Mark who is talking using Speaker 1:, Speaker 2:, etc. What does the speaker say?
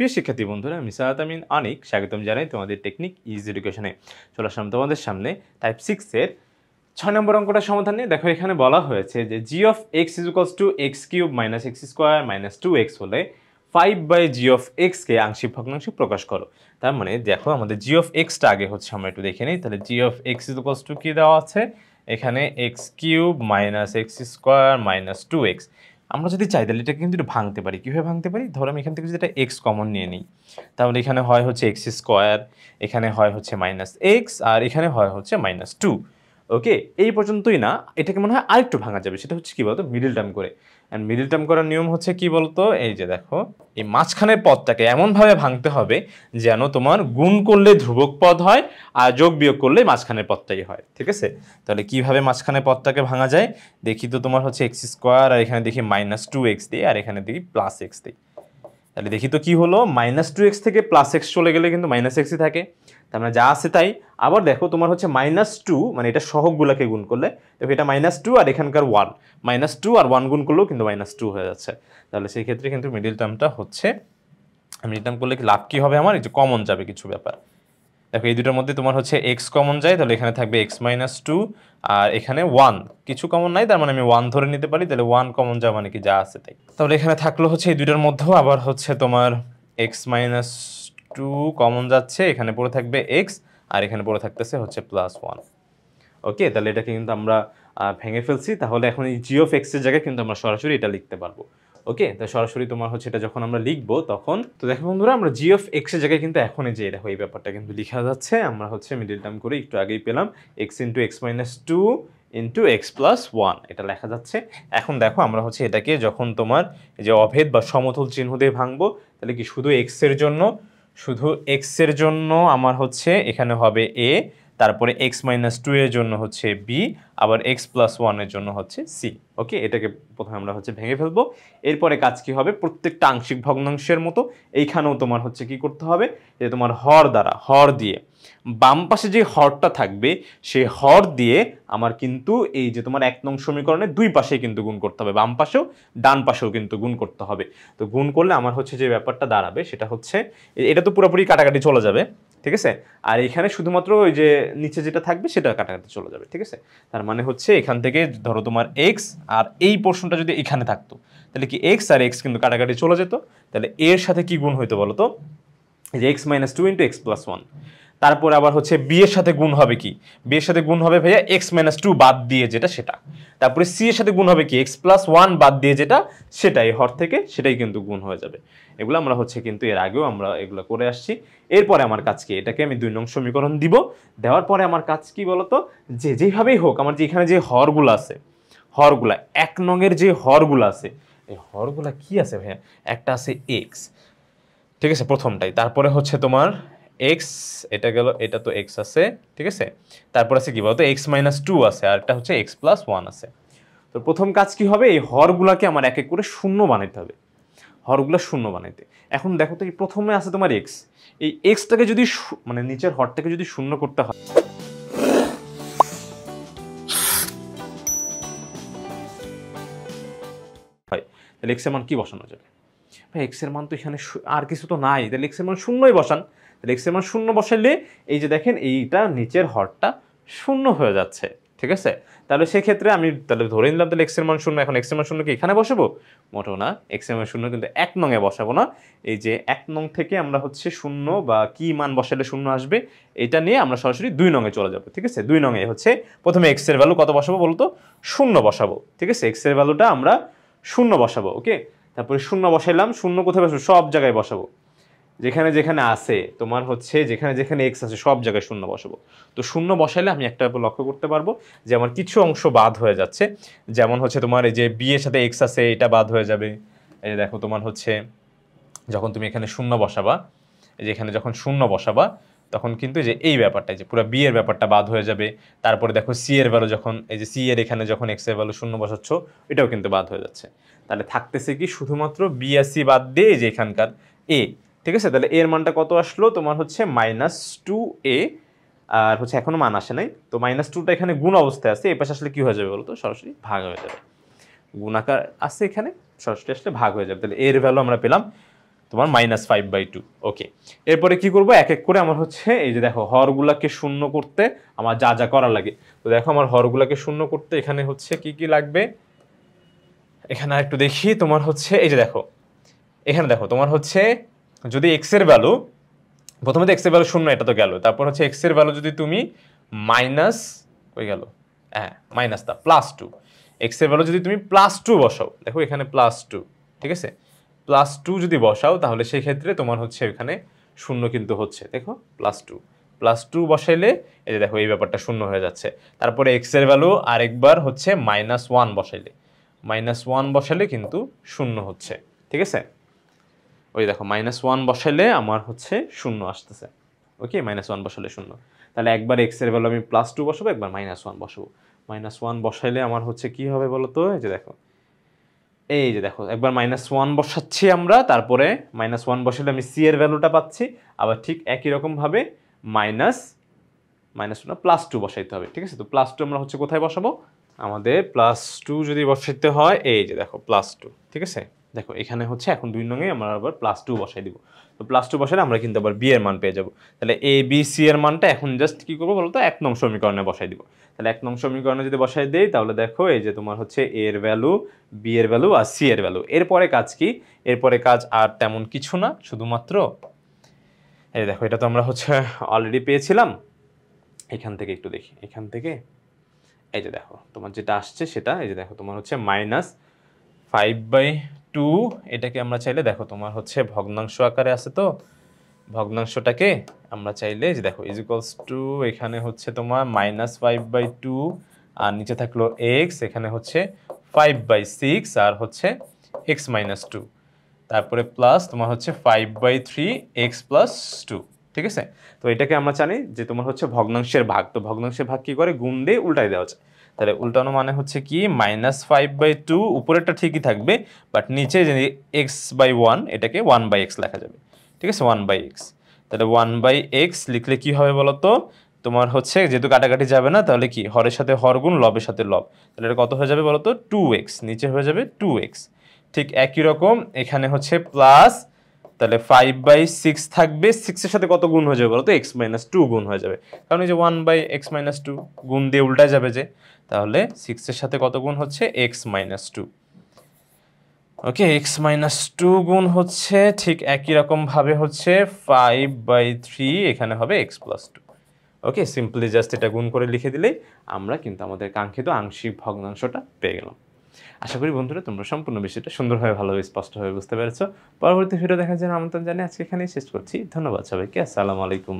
Speaker 1: প্রিয় শিক্ষার্থী বন্ধুরা, আমি সাহাত আমিন অনিক স্বাগতম জানাই তোমাদের টেকনিক ইজ এডুকেশনে। চলে আসলাম তোমাদের সামনে টাইপ 6-এর 6 নম্বর অঙ্কটা সমাধান নিয়ে। দেখো এখানে বলা হয়েছে যে g of x is equals to x cube minus x square minus 2x হলে 5/g অফ এক্সকে আংশিক ভগ্নাংশে প্রকাশ করো। তার মানে দেখো আমাদের জি অফ এক্সটা আগে হচ্ছে, আমরা একটু দেখে নিই। তাহলে g of x is equals to কী দেওয়া আছে এখানে, x cube minus x square minus 2x। আমরা যদি চাই তাহলে এটাকে কিন্তু একটু ভাঙতে পারি। কীভাবে ভাঙতে পারি? ধরো আমি এখান থেকে যদি এটা এক্স কমন নিয়ে নিই, তাহলে এখানে হয় হচ্ছে এক্স স্কোয়ার, এখানে হয় হচ্ছে মাইনাস এক্স, আর এখানে হয় হচ্ছে মাইনাস 2। ওকে, এই পর্যন্তই না, এটাকে মনে হয় আরেকটু ভাঙা যাবে। সেটা হচ্ছে কী বলতো, মিডল টার্ম করে। অ্যান্ড মিডল টার্ম করার নিয়ম হচ্ছে কি বলতো, এই যে দেখো এই মাঝখানের পদটাকে এমনভাবে ভাঙতে হবে যেন তোমার গুণ করলে ধ্রুবক পদ হয় আর যোগ বিয়োগ করলে মাঝখানের পদটাই হয়। ঠিক আছে, তাহলে কিভাবে মাঝখানের পদটাকে ভাঙা যায় দেখি তো। তোমার হচ্ছে এক্স স্কোয়ার, আর এখানে দেখি মাইনাস 2x দিই, আর এখানে দেখি প্লাস এক্স দিই। তাহলে দেখি তো কি হলো, মাইনাস 2x থেকে প্লাস এক্স চলে গেলে কিন্তু মাইনাস এক্সই থাকে। তার মানে যা আছে তাই। আবার দেখো তোমার হচ্ছে -2, মানে এটা সহগগুলোকে গুণ করলে দেখো এটা -2 আর এখানকার 1, -2 আর 1 গুণ করলেও কিন্তু -2 হয়ে যাচ্ছে। তাহলে সেই ক্ষেত্রে কিন্তু মিডিল টার্মটা হচ্ছে, মিডিল টার্ম করলে লাভ কি হবে আমার, এই যে কমন যাবে কিছু ব্যাপার। দেখো এই দুটোর মধ্যে তোমার হচ্ছে এক্স কমন যায়, তাহলে এখানে থাকবে x-2 আর এখানে 1, কিছু কমন নাই, তার মানে আমি 1 ধরে নিতে পারি। তাহলে 1 কমন যাওয়া মানে কি যা আছে তাই। তাহলে এখানে থাকলো হচ্ছে এই দুটোর মধ্যেও আবার হচ্ছে তোমার x-2 কমন যাচ্ছে, এখানে পড়ে থাকবে x, আর এখানে পড়ে থাকতেছে হচ্ছে +1। ওকে, তাহলে এটাকে কিন্তু আমরা ভেঙে ফেলছি। তাহলে এখন এই জি অফ এক্স এর জায়গায় কিন্তু আমরা সরাসরি এটা লিখতে পারবো। ওকে, তো সরাসরি তোমার হচ্ছে এটা যখন আমরা লিখবো তখন তো দেখো বন্ধুরা, আমরা জি অফ এক্স এর জায়গায় কিন্তু এখন এই যে দেখো এই ব্যাপারটা কিন্তু লেখা যাচ্ছে। আমরা হচ্ছে মিডল টার্ম করে একটু আগেই পেলাম x into x minus 2 into x plus 1, এটা লেখা যাচ্ছে। এখন দেখো আমরা হচ্ছে এটাকে যখন তোমার এই যে অভেদ বা সমতুল চিহ্ন দিয়ে ভাঙবো, তাহলে কি শুধু এক্স এর জন্য, শুধু এক্স এর জন্য আমার হচ্ছে এখানে হবে a, তারপরে x-2 এর জন্য হচ্ছে b, আবার x+1 এর জন্য হচ্ছে c। ওকে, এটাকে প্রথমে আমরা হচ্ছে ভেঙে ফেলবো। এরপরে কাজ কি হবে, প্রত্যেকটা আংশিক ভগ্নাংশের মতো এইখানেও তোমার হচ্ছে কি করতে হবে, যে তোমার হর দ্বারা, হর দিয়ে বাম পাশে যে হরটা থাকবে সেই হর দিয়ে আমার কিন্তু এই যে তোমার 1 নং সমীকরণের দুই পাশেই কিন্তু গুণ করতে হবে, বাম পাশেও ডান পাশেও কিন্তু গুণ করতে হবে। তো গুণ করলে আমার হচ্ছে যে ব্যাপারটা দাঁড়াবে সেটা হচ্ছে, এটা তো পুরোপুরি কাটাকাটি চলে যাবে। ঠিক আছে, আর এখানে শুধুমাত্র ওই যে নিচে যেটা থাকবে সেটা কাটাকাটি চলে যাবে। ঠিক আছে, তার মানে হচ্ছে এখান থেকে ধরো তোমার এক্স আর এই পোর্শনটা যদি এখানে থাকতো, তাহলে কি এক্স আর এক্স কিন্তু কাটাকাটি চলে যেত। তাহলে এর সাথে কি গুণ হইতো বলো তো, এই যে x-2 ইন্টু x+1। তারপর আবার হচ্ছে বি এর সাথে গুণ হবে কি, বি এর সাথে গুণ হবে ভাইয়া x-2 বাদ দিয়ে যেটা সেটা। তারপরে সি এর সাথে গুণ হবে কি, x+1 বাদ দিয়ে যেটা সেটা, এই হর থেকে সেটাই কিন্তু গুণ হয়ে যাবে। এগুলো আমরা হচ্ছে কিন্তু এর আগেও আমরা এগুলো করে আসছি। এরপরে আমার কাজ কি, এটাকে আমি 2 নং সমীকরণ দিব। দেওয়ার পরে আমার কাজ কি বলতো, যে যেভাবেই হোক আমার যে এখানে যে হরগুলো আছে, হরগুলা 1 নং এর যে হরগুলো আছে, এই হরগুলা কি আছে ভাইয়া, একটা আছে x, ঠিক আছে প্রথমটাই। তারপরে হচ্ছে তোমার x, এটা গেল, এটা তো x আছে, ঠিক আছে। তারপর আছে কি বলতো x-2 আছে, আর একটা হচ্ছে x+1 আছে। তো প্রথম কাজ কি হবে, এই হরগুলাকে আমার এক এক করে শূন্য বানাইতে হবে, হরগুলা শূন্য বানাইতে। এখন দেখো তো এই প্রথমে আছে তোমার x, এই xটাকে যদি মানে নিচের হরটাকে যদি শূন্য করতে হয়, তাহলে x এর মান কি বসানো যাবে ভাই, x এর মান তো এখানে আর কিছু তো নাই, তাহলে x এর মান শূন্যই বসান। তাহলে x এর মান শূন্য বসাইলে এই যে দেখেন এইটা নিচের হরটা শূন্য হয়ে যাচ্ছে। ঠিক আছে, তাহলে সেক্ষেত্রে আমি তাহলে ধরে নিলাম তাহলে x এর মান শূন্য। এখন x এর মান শূন্য কি এখানে বসাবো, মোটেও না। x এর মান শূন্য কিন্তু 1 নং এ বসাবো না। এই যে 1 নং থেকে আমরা হচ্ছে শূন্য বা কি মান বসালে শূন্য আসবে এটা নিয়ে আমরা সরাসরি 2 নং এ চলে যাবো। ঠিক আছে, 2 নং এ হচ্ছে প্রথমে x এর ভ্যালু কত বসাবো বলতো, শূন্য বসাবো। ঠিক আছে, x এর ভ্যালুটা আমরা শূন্য বসাবো। ওকে, তারপরে শূন্য বসাইলাম, শূন্য কোথায় বসাবো, সব জায়গায় বসাবো, যেখানে যেখানে আছে তোমার হচ্ছে যেখানে যেখানে এক্স আছে সব জায়গায় শূন্য বসাবো। তো শূন্য বসাইলে আমি একটা লক্ষ্য করতে পারবো যে আমার কিছু অংশ বাদ হয়ে যাচ্ছে। যেমন হচ্ছে তোমার এই যে বি এর সাথে এক্স আছে এটা বাদ হয়ে যাবে। এই যে দেখো তোমার হচ্ছে যখন তুমি এখানে শূন্য বসাবা, এই যে এখানে যখন শূন্য বসাবা তখন কিন্তু যে এই ব্যাপারটা, যে পুরো বি এর ব্যাপারটা বাদ হয়ে যাবে। তারপরে দেখো সি এর ভ্যালু যখন, এই যে সি এর এখানে যখন এক্স এর ভ্যালু শূন্য বসাচ্ছ এটাও কিন্তু বাদ হয়ে যাচ্ছে। তাহলে থাকতেছে কি শুধুমাত্র বি আর সি বাদ দিয়ে যে এখানকার এ। ঠিক আছে, তাহলে এর মানটা কত আসলো তোমার হচ্ছে -2a, আর হচ্ছে এখনো মান আসে নাই। তো -2টা এখানে গুণ অবস্থায় আছে, এই পাশে আসলে কি হয়ে যাবে বলতো, সরাসরি ভাগ হয়ে যাবে। গুণাকার আছে এখানে, সরাসরি আসলে ভাগ হয়ে যাবে। তাহলে এর ভ্যালু আমরা পেলাম তোমার -5/2। ওকে, এরপরে কি করব, এক এক করে আমার হচ্ছে এই যে দেখো হরগুলাকে শূন্য করতে আমার যা যা করা লাগে। তো দেখো আমার হরগুলাকে শূন্য করতে এখানে হচ্ছে কি কি লাগবে, এখানে একটু দেখি। তোমার হচ্ছে এই যে দেখো, এখানে দেখো তোমার হচ্ছে যদি এক্স এর ভ্যালু, প্রথমে তো এক্স এর ভ্যালু শূন্য, এটা তো গেল। তারপর হচ্ছে এক্স এর ভ্যালু যদি তুমি মাইনাস, হয়ে গেল, হ্যাঁ মাইনাস +2, এক্স এর ভ্যালু যদি তুমি +2 বসাও, দেখো এখানে +2, ঠিক আছে, +2 যদি বসাও তাহলে সেই ক্ষেত্রে তোমার হচ্ছে এখানে শূন্য কিন্তু হচ্ছে, দেখো +2 বসাইলে এই যে দেখো এই ব্যাপারটা শূন্য হয়ে যাচ্ছে। তারপরে এক্স এর ভ্যালু আরেকবার হচ্ছে -1 বসাইলে, -1 বসালে কিন্তু শূন্য হচ্ছে, ঠিক আছে। ওই দেখো -1 বসাইলে আমার হচ্ছে শূন্য আসতেছে। ওকে, -1 বসালে শূন্য। তাহলে একবার এক্স এর ভ্যালু আমি +2 বসাবো, একবার -1 বসাবো। -1 বসাইলে আমার হচ্ছে কি হবে বলো তো, এই যে দেখো, এই যে দেখো একবার -1 বসাচ্ছি আমরা, তারপরে -1 বসালে আমি সি এর ভ্যালুটা পাচ্ছি। আবার ঠিক একই রকম ভাবে +2 বসাইতে হবে, ঠিক আছে। তো +2 আমরা হচ্ছে কোথায় বসাবো, আমাদের +2 যদি বসাইতে হয় এই যে দেখো +2, ঠিক আছে। দেখো এখানে হচ্ছে এখন 2 নঙে আমরা আবার +2 বসাই দিব। তো +2 বসালে আমরা কিন্তু আবার বি এর মান পেয়ে যাব। তাহলে এ বি সি এর মানটা এখন জাস্ট কি করবো বলতো, 1 নং সমীকরণে বসাই দিব। তাহলে 1 নং সমীকরণে যদি বসাই দেই তাহলে দেখো এই যে তোমার হচ্ছে এ এর ভ্যালু, বি এর ভ্যালু আর সি এর ভ্যালু। এরপরে কাজ কি, এরপরে কাজ আর তেমন কিছু না, শুধুমাত্র এই দেখো এটা তো আমরা হচ্ছে অলরেডি পেয়েছিলাম। এখান থেকে একটু দেখি, এখান থেকে এই যে দেখো তোমার যেটা আসছে সেটা এই যে দেখো তোমার হচ্ছে -5/2, এটাকে আমরা চাইলে দেখো তোমার হচ্ছে ভগ্নাংশ আকারে আছে, তো ভগ্নাংশটাকে আমরা চাইলে যে দেখো = এখানে হচ্ছে তোমার -5/2 আর নিচে থাকলো x, এখানে হচ্ছে 5/6 আর হচ্ছে x - 2, তারপরে প্লাস তোমার হচ্ছে 5/3 x + 2, ঠিক আছে। তো এটাকে আমরা জানি যে তোমার হচ্ছে ভগ্নাংশের ভাগ। তো ভগ্নাংশের ভাগ কি করে, গুণ দিয়ে উল্টাই দেওয়া যায়। তাহলে উল্টানো মানে হচ্ছে কি -5/2, উপরেরটা ঠিকই থাকবে, বাট নিচে যে x/1 এটাকে 1/x লেখা যাবে, ঠিক আছে, 1/x। তাহলে 1/x লিখলে কি হবে বলতো, তোমার হচ্ছে যেহেতু কাটাকাটি যাবে না, তাহলে কি হরের সাথে হর গুণ, লবের সাথে লব, তাহলে এটা কত হয়ে যাবে বলতো, 2x, নিচে হয়ে যাবে 2x। ঠিক একই রকম এখানে হচ্ছে প্লাস, তাহলে 5/6 থাকবে, 6 এর সাথে কত গুণ হয়ে যাবে বলতো, x - 2 গুণ হয়ে যাবে, কারণ এই যে 1/x - 2 গুণ দিয়ে উল্টায় যাবে যে, তাহলে 6 এর সাথে কত গুণ হচ্ছে, x - 2। ওকে, x - 2 গুণ হচ্ছে ঠিক একই রকম ভাবে হচ্ছে 5/3, এখানে হবে x + 2। ওকে, সিম্পলি জাস্ট এটা গুণ করে লিখে দিলেই আমরা কিন্তু আমাদের কাঙ্ক্ষিত আংশিক ভগ্নাংশটা পেয়ে গেলাম। আশা করি বন্ধুরা তোমরা সম্পূর্ণ বিষয়টা সুন্দরভাবে, ভালোভাবে, স্পষ্টভাবে বুঝতে পেরেছো। পরবর্তী ভিডিও দেখার জন্য আমন্ত্রণ জানিয়ে আজকে এখানেই শেষ করছি। ধন্যবাদ সবাইকে, আসসালামু আলাইকুম।